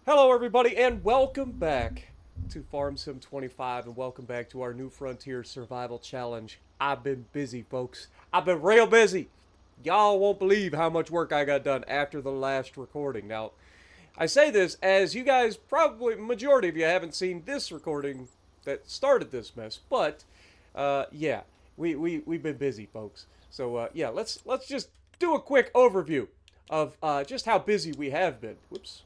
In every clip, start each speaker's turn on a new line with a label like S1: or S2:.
S1: Hello, everybody, and welcome back to Farm Sim 25, and welcome back to our New Frontier Survival Challenge. I've been busy, folks. I've been real busy. Y'all won't believe how much work I got done after the last recording. Now, I say this as you guys probably, majority of you haven't seen this recording that started this mess, but yeah, we've been busy, folks. So yeah, let's just do a quick overview of just how busy we have been. Whoops.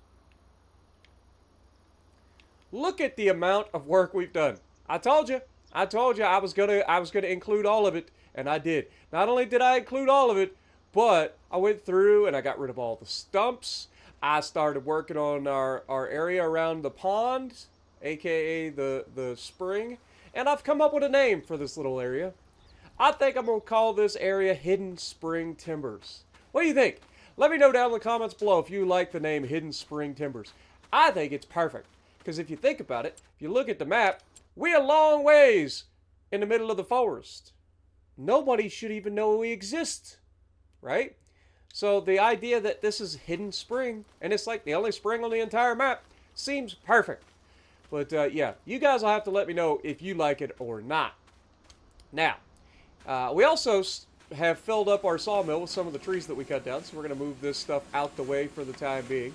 S1: Look at the amount of work we've done. I told you. I told you I was gonna include all of it, and I did. Not only did I include all of it, but I went through and I got rid of all the stumps. I started working on our area around the pond, aka the spring, and I've come up with a name for this little area. I think I'm gonna call this area Hidden Spring Timbers. What do you think? Let me know down in the comments below if you like the name Hidden Spring Timbers. I think it's perfect. Because if you think about it, if you look at the map, we're a long ways in the middle of the forest. Nobody should even know we exist, right? So the idea that this is Hidden Spring, and it's like the only spring on the entire map, seems perfect. But yeah, you guys will have to let me know if you like it or not. Now, we also have filled up our sawmill with some of the trees that we cut down, so we're going to move this stuff out the way for the time being.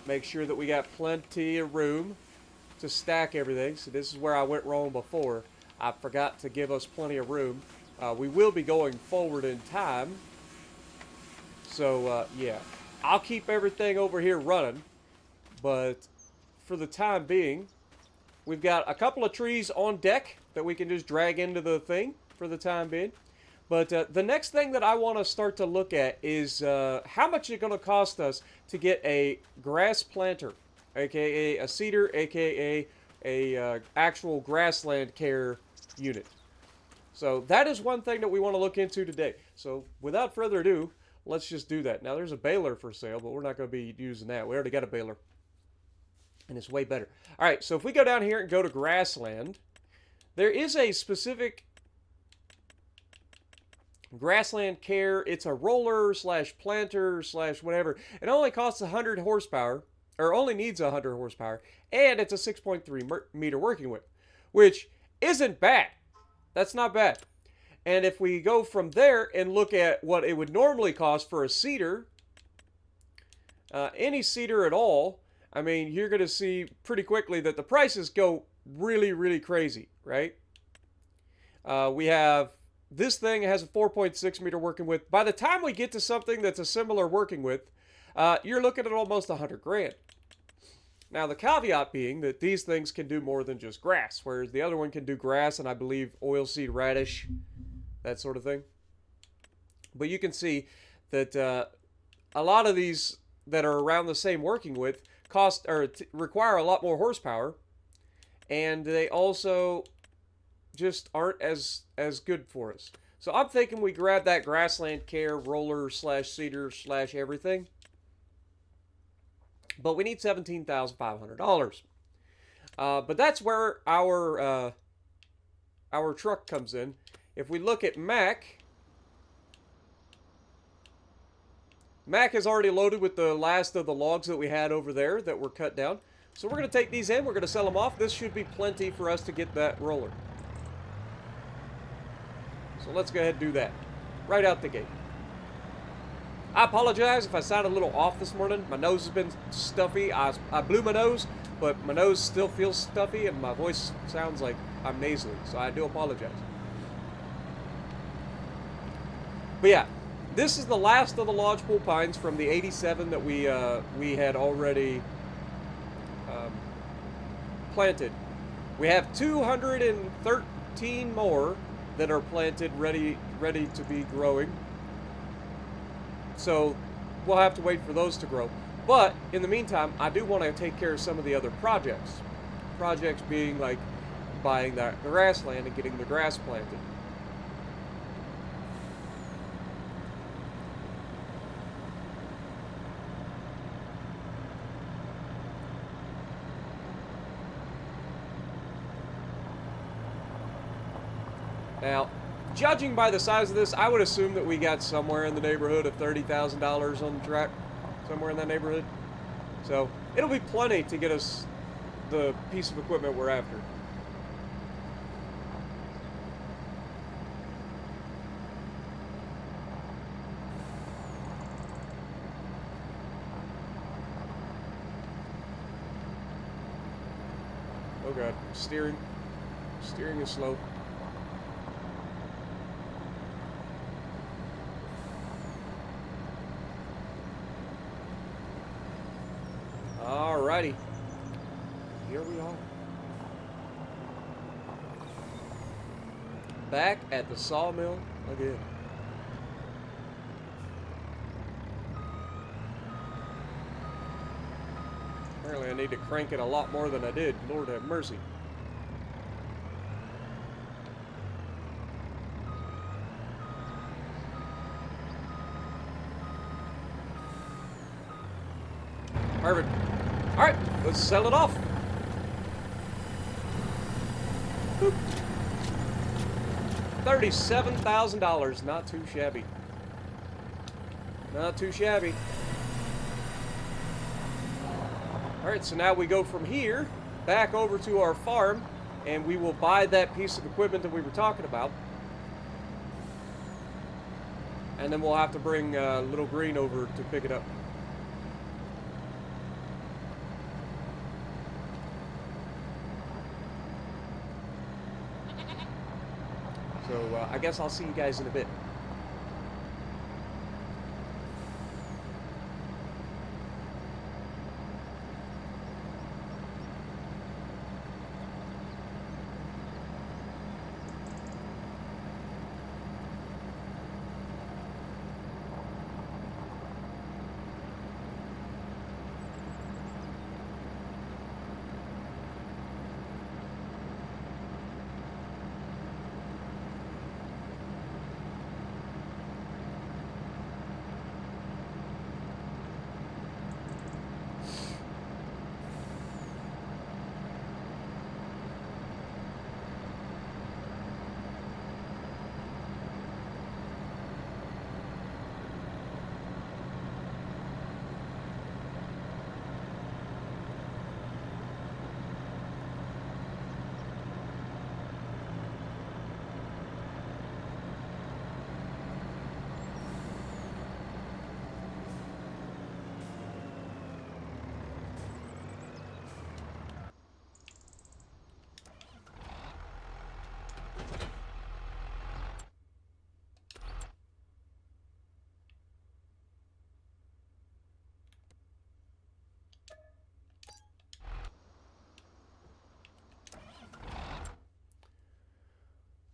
S1: Make sure that we got plenty of room to stack everything. So this is where I went wrong before. I forgot to give us plenty of room. We will be going forward in time. So yeah, I'll keep everything over here running. But for the time being, we've got a couple of trees on deck that we can just drag into the thing for the time being. But the next thing that I want to start to look at is how much it's going to cost us to get a grass planter, aka a seeder, aka a actual grassland care unit. So that is one thing that we want to look into today. So without further ado, let's just do that. Now there's a baler for sale, but we're not going to be using that. We already got a baler, and it's way better. All right, so if we go down here and go to grassland, there is a specific grassland care. It's a roller slash planter slash whatever. It only costs 100 horsepower, or only needs 100 horsepower, and it's a 6.3 meter working width, which isn't bad. That's not bad. And if we go from there and look at what it would normally cost for a seeder, any seeder at all, I mean, you're going to see pretty quickly that the prices go really, really crazy, right? We have this thing has a 4.6 meter working width. By the time we get to something that's a similar working width, you're looking at almost 100 grand. Now, the caveat being that these things can do more than just grass, whereas the other one can do grass and I believe oilseed radish, that sort of thing. But you can see that a lot of these that are around the same working width cost or require a lot more horsepower, and they also just aren't as good for us. So I'm thinking we grab that grassland care roller slash seeder slash everything. But we need $17,500. But that's where our truck comes in. If we look at Mac has already loaded with the last of the logs that we had over there that were cut down. So we're going to take these in. We're going to sell them off. This should be plenty for us to get that roller. So let's go ahead and do that right out the gate. I apologize if I sound a little off this morning. My nose has been stuffy. I blew my nose, but my nose still feels stuffy and my voice sounds like I'm nasally. So I do apologize. But yeah, this is the last of the lodgepole pines from the 87 that we had already planted. We have 213 more that are planted, ready to be growing. So we'll have to wait for those to grow. But in the meantime, I do want to take care of some of the other projects. Projects being like buying that grassland and getting the grass planted. Now, judging by the size of this, I would assume that we got somewhere in the neighborhood of $30,000 on the track. somewhere in that neighborhood. So it'll be plenty to get us the piece of equipment we're after. Oh god, steering is slow. Alrighty, here we are. Back at the sawmill again. Apparently I need to crank it a lot more than I did. Lord have mercy. Perfect. Alright, let's sell it off. Boop. $37,000. Not too shabby. Not too shabby. Alright, so now we go from here back over to our farm, and we will buy that piece of equipment that we were talking about. And then we'll have to bring Little Green over to pick it up. So I guess I'll see you guys in a bit.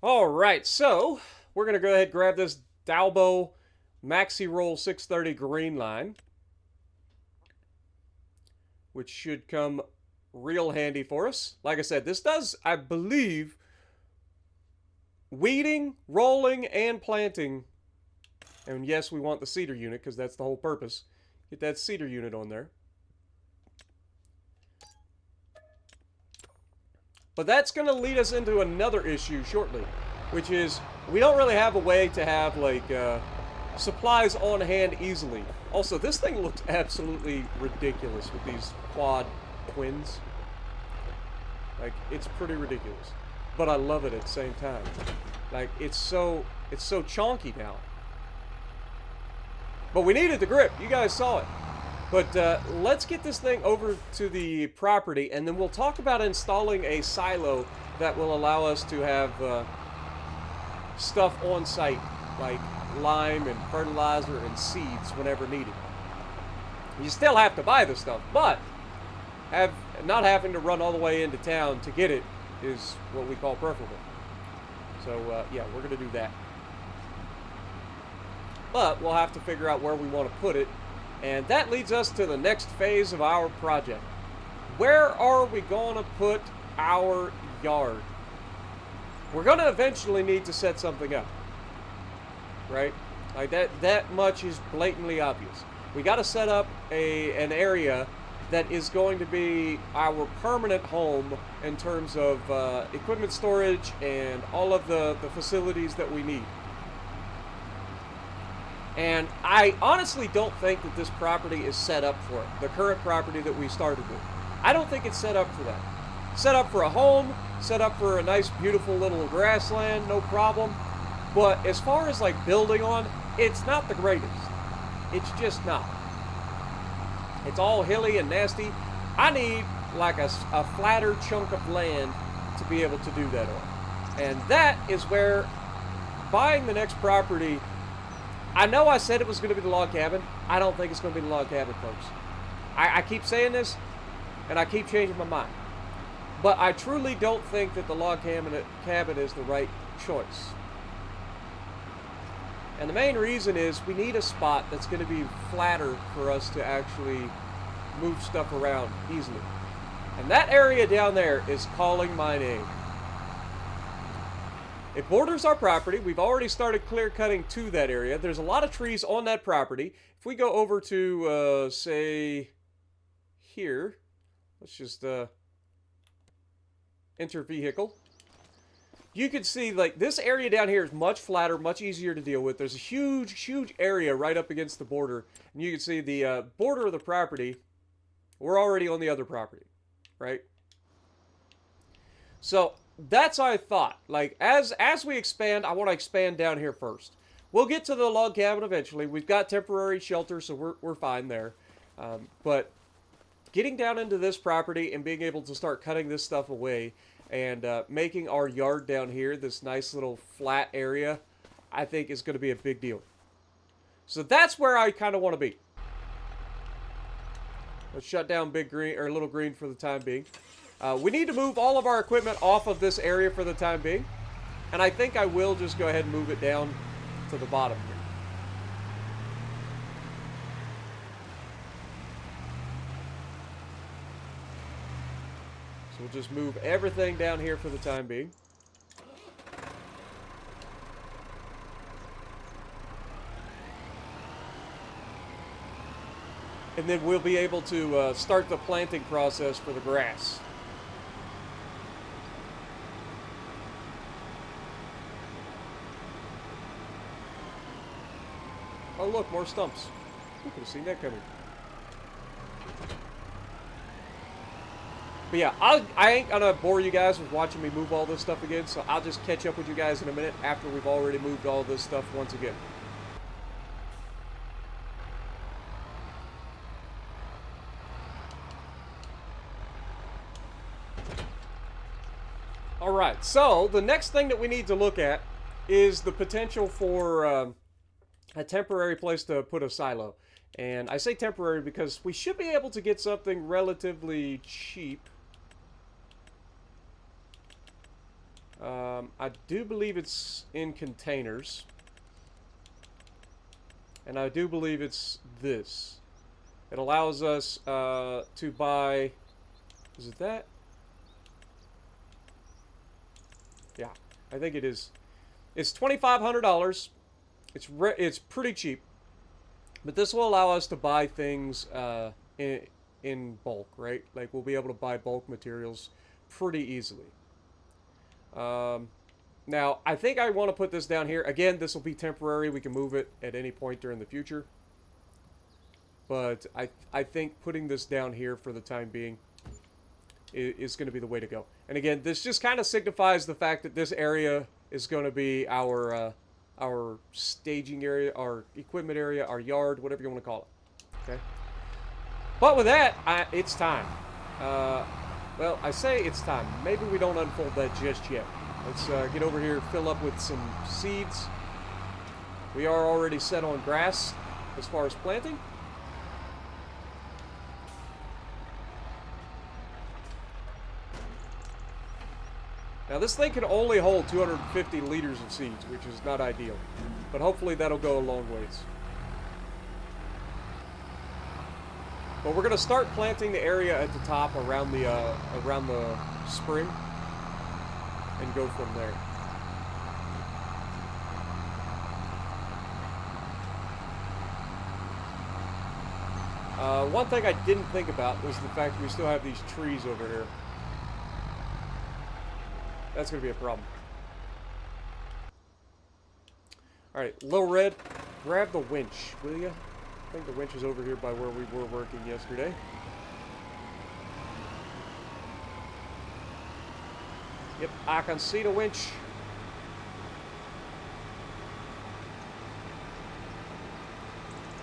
S1: Alright, so we're going to go ahead and grab this Dalbo Maxi Roll 630 green line, which should come real handy for us. Like I said, this does, I believe, weeding, rolling, and planting. And yes, we want the cedar unit because that's the whole purpose. Get that cedar unit on there. But that's going to lead us into another issue shortly, which is we don't really have a way to have, like, supplies on hand easily. Also, this thing looks absolutely ridiculous with these quad twins. Like, it's pretty ridiculous. But I love it at the same time. Like, it's so chonky now. But we needed the grip. You guys saw it. But let's get this thing over to the property, and then we'll talk about installing a silo that will allow us to have stuff on site, like lime and fertilizer and seeds whenever needed. You still have to buy the stuff, but not having to run all the way into town to get it is what we call preferable. So, yeah, we're going to do that. But we'll have to figure out where we want to put it. And that leads us to the next phase of our project. Where are we going to put our yard? We're going to eventually need to set something up. Right? Like that much is blatantly obvious. We got to set up an area that is going to be our permanent home in terms of equipment storage and all of the facilities that we need. And I honestly don't think that this property is set up for it. The current property that we started with. I don't think it's set up for that. Set up for a home, set up for a nice beautiful little grassland, no problem. But as far as like building on, it's not the greatest. It's just not. It's all hilly and nasty. I need like a flatter chunk of land to be able to do that on. And that is where buying the next property, I know I said it was going to be the log cabin. I don't think it's going to be the log cabin, folks. I keep saying this, and I keep changing my mind. But I truly don't think that the log cabin is the right choice. And the main reason is we need a spot that's going to be flatter for us to actually move stuff around easily. And that area down there is calling my name. It borders our property. We've already started clear cutting to that area. There's a lot of trees on that property. If we go over to, say, here, let's just enter vehicle. You can see, like, this area down here is much flatter, much easier to deal with. There's a huge, huge area right up against the border. And you can see the border of the property. We're already on the other property, right? So that's how I thought. Like, as we expand, I want to expand down here first. We'll get to the log cabin eventually. We've got temporary shelter, so we're fine there. But getting down into this property and being able to start cutting this stuff away and making our yard down here this nice little flat area, I think is going to be a big deal. So that's where I kind of want to be. Let's shut down Big Green, or Little Green, for the time being. We need to move all of our equipment off of this area for the time being. And I think I will just go ahead and move it down to the bottom here. So we'll just move everything down here for the time being. And then we'll be able to start the planting process for the grass. Oh look, more stumps. You could have seen that coming. But yeah, I ain't gonna bore you guys with watching me move all this stuff again, so I'll just catch up with you guys in a minute after we've already moved all this stuff once again. Alright, so the next thing that we need to look at is the potential for a temporary place to put a silo. And I say temporary because we should be able to get something relatively cheap. I do believe it's in containers. And I do believe it's this. It allows us to buy... Is it that? Yeah, I think it is. It's $2,500. It's pretty cheap. But this will allow us to buy things in bulk, right? Like, we'll be able to buy bulk materials pretty easily. Now, I think I want to put this down here. Again, this will be temporary. We can move it at any point during the future. But I think putting this down here for the time being is going to be the way to go. And again, this just kind of signifies the fact that this area is going to be our staging area, our equipment area, our yard, whatever you want to call it. Okay. But with that, it's time. Well, I say it's time. Maybe we don't unfold that just yet. Let's get over here, fill up with some seeds. We are already set on grass as far as planting. Now this thing can only hold 250 liters of seeds, which is not ideal. But hopefully that'll go a long ways. But we're going to start planting the area at the top around the spring and go from there. One thing I didn't think about was the fact that we still have these trees over here. That's going to be a problem. Alright, Little Red, Grab the winch, will you? I think the winch is over here by where we were working yesterday. Yep, I can see the winch.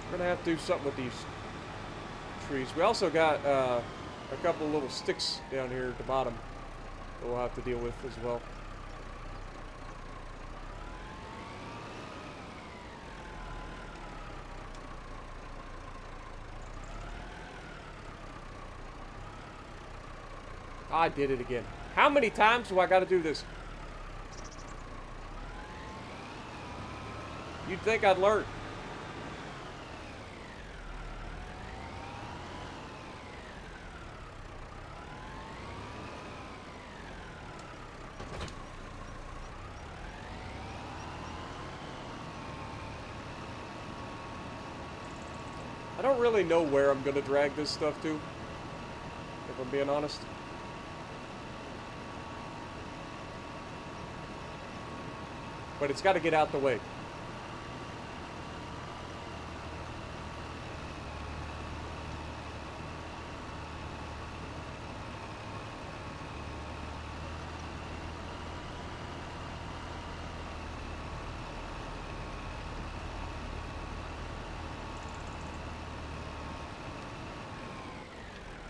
S1: We're gonna have to do something with these trees. We also got a couple of little sticks down here at the bottom that we'll have to deal with as well. I did it again. How many times do I got to do this? You'd think I'd learn. I don't really know where I'm going to drag this stuff to, if I'm being honest. But it's got to get out the way.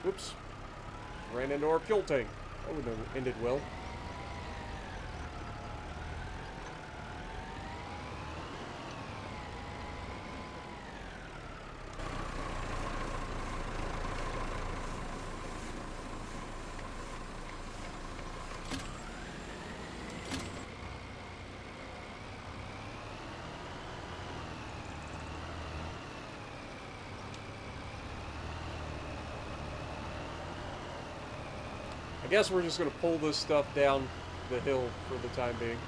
S1: Whoops. Ran into our fuel tank. That would have ended well. I guess we're just going to pull this stuff down the hill for the time being.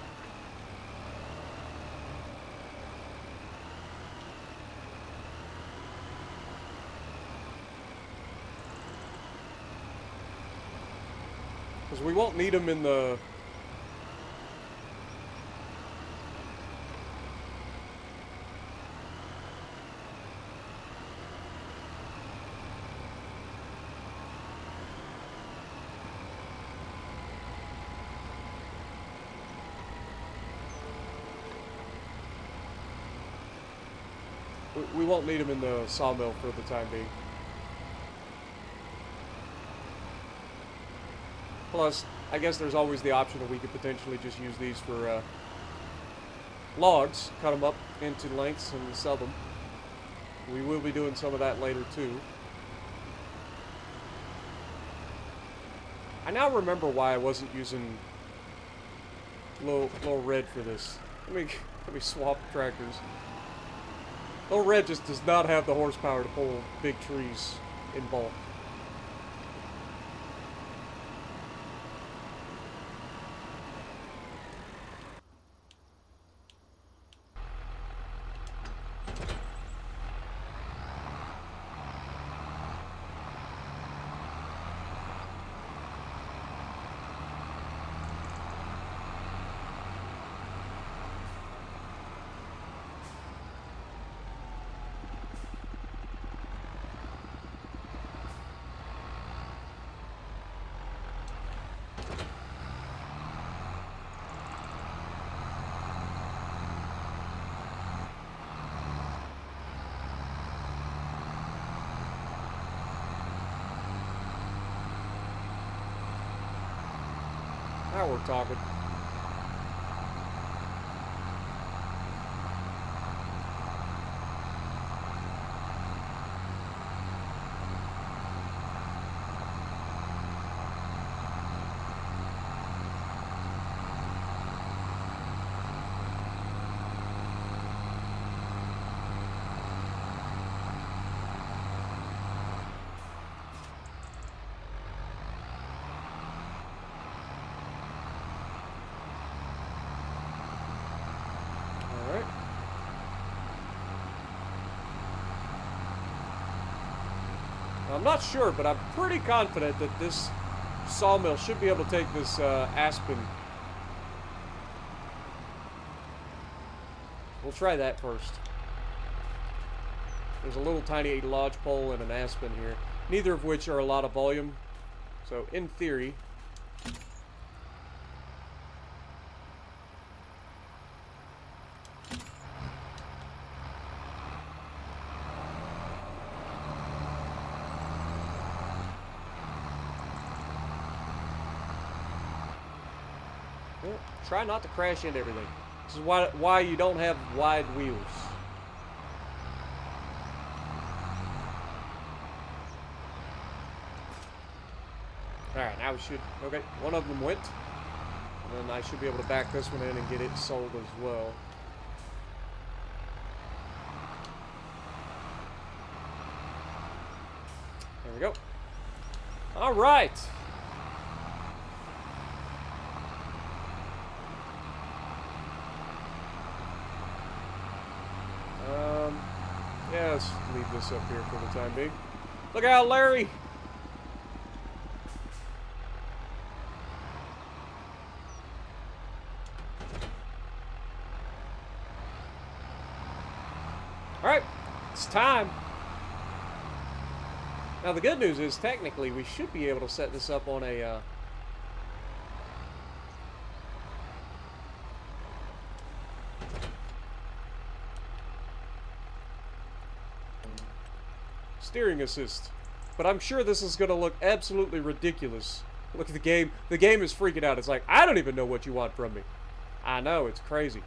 S1: Because we won't need them in the... We won't need them in the sawmill for the time being. Plus, I guess there's always the option that we could potentially just use these for logs, cut them up into lengths and sell them. We will be doing some of that later too. I now remember why I wasn't using low red for this. Let me swap tractors. Low red just does not have the horsepower to pull big trees in bulk. Now we're talking. I'm not sure, but I'm pretty confident that this sawmill should be able to take this aspen. We'll try that first. There's a little tiny lodgepole and an aspen here, neither of which are a lot of volume. So in theory, well, try not to crash into everything. This is why you don't have wide wheels. Alright, now we should... Okay, one of them went. And then I should be able to back this one in and get it sold as well. There we go. Alright! Yeah, let's leave this up here for the time being. Look out, Larry! Alright, it's time. Now the good news is, technically, we should be able to set this up on a, steering assist. But I'm sure this is going to look absolutely ridiculous. Look at the game. The game is freaking out. It's like, I don't even know what you want from me. I know, it's crazy.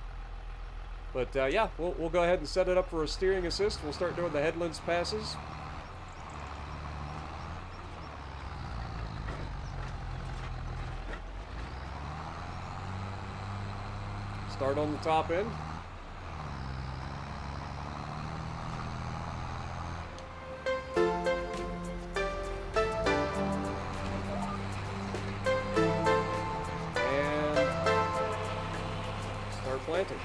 S1: But yeah, we'll go ahead and set it up for a steering assist. We'll start doing the headlands passes. Start on the top end. And start planting.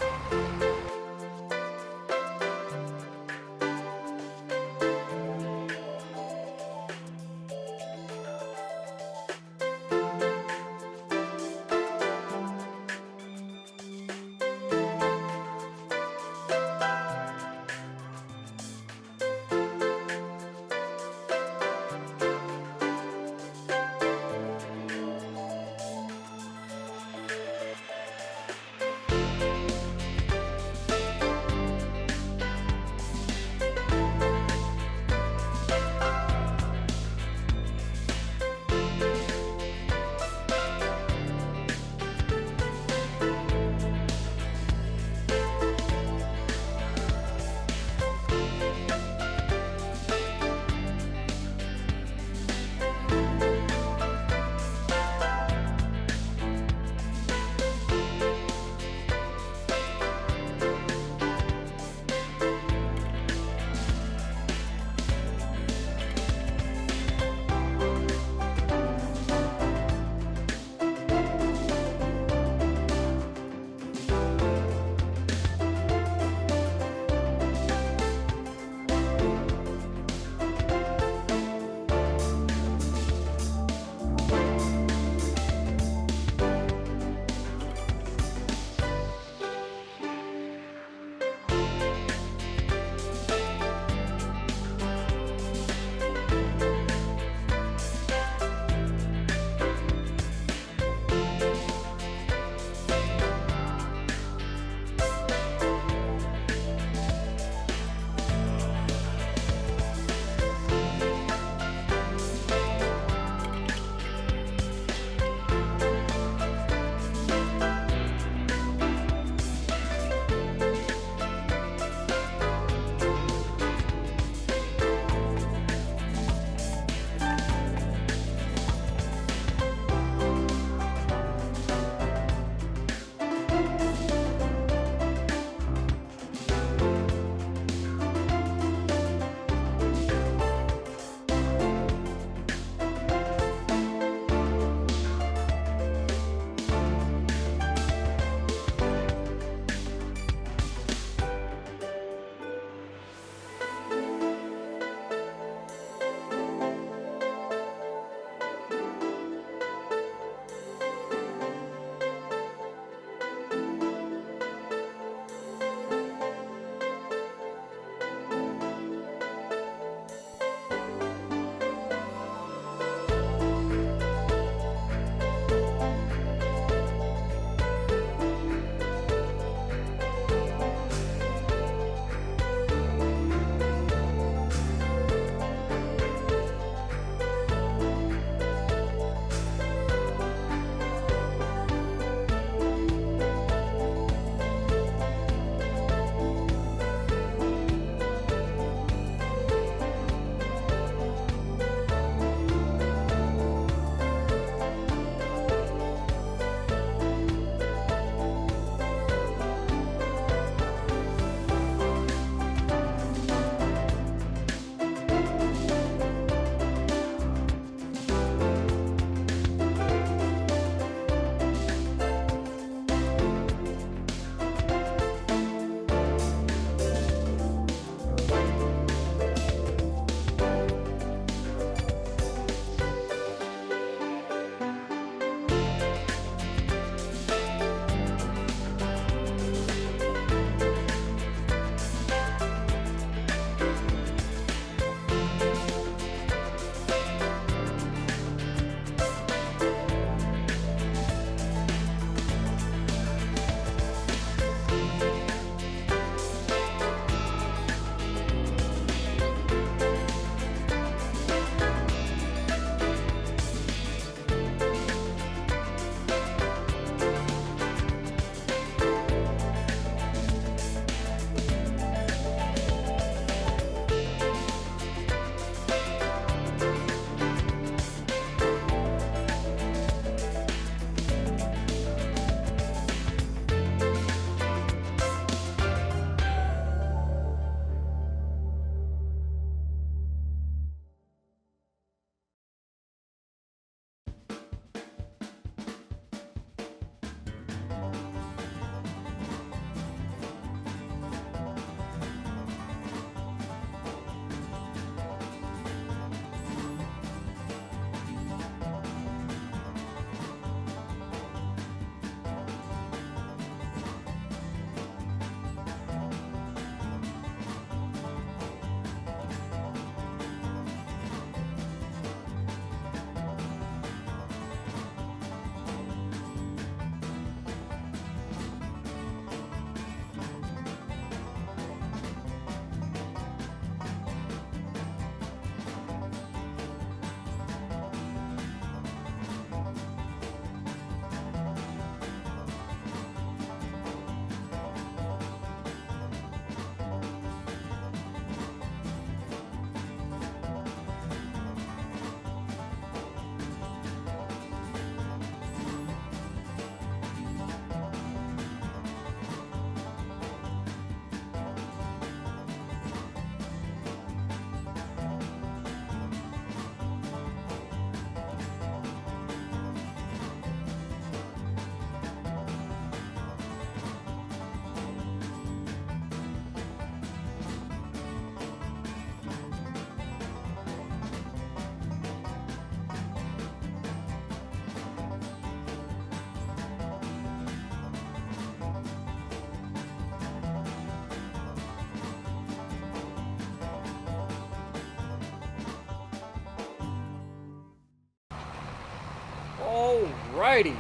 S1: Alrighty.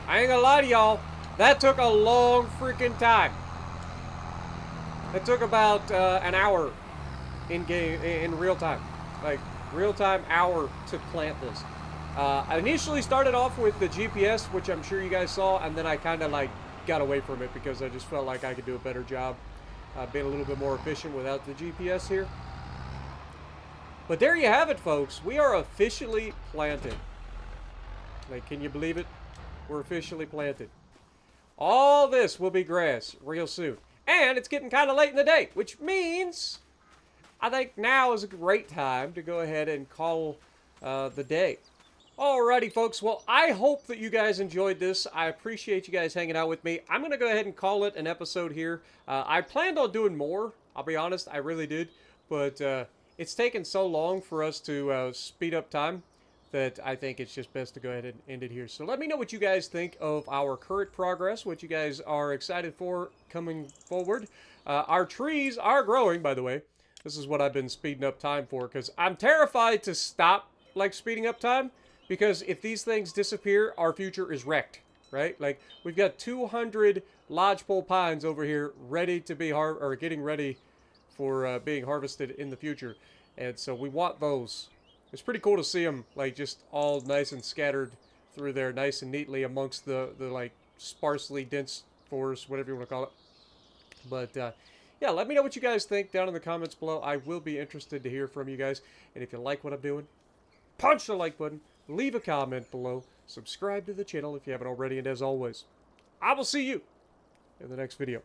S1: I ain't gonna lie to y'all. That took a long freaking time. It took about an hour in real time. Like, real time hour to plant this. I initially started off with the GPS, which I'm sure you guys saw, and then I kind of like got away from it because I just felt like I could do a better job being a little bit more efficient without the GPS here. But there you have it, folks. We are officially planted. Like, can you believe it? We're officially planted. All this will be grass real soon. And it's getting kind of late in the day, which means I think now is a great time to go ahead and call the day. Alrighty, folks. Well, I hope that you guys enjoyed this. I appreciate you guys hanging out with me. I'm going to go ahead and call it an episode here. I planned on doing more. I'll be honest, I really did. But it's taken so long for us to speed up time that I think it's just best to go ahead and end it here. So let me know what you guys think of our current progress, what you guys are excited for coming forward. Our trees are growing, by the way. This is what I've been speeding up time for, because I'm terrified to stop, like, speeding up time, because if these things disappear, our future is wrecked, right? Like, we've got 200 lodgepole pines over here ready to be getting ready for being harvested in the future. And so we want those. It's pretty cool to see them, like, just all nice and scattered through there, nice and neatly amongst the like, sparsely dense forest, whatever you want to call it. But, yeah, let me know what you guys think down in the comments below. I will be interested to hear from you guys. And if you like what I'm doing, punch the like button, leave a comment below, subscribe to the channel if you haven't already, and as always, I will see you in the next video.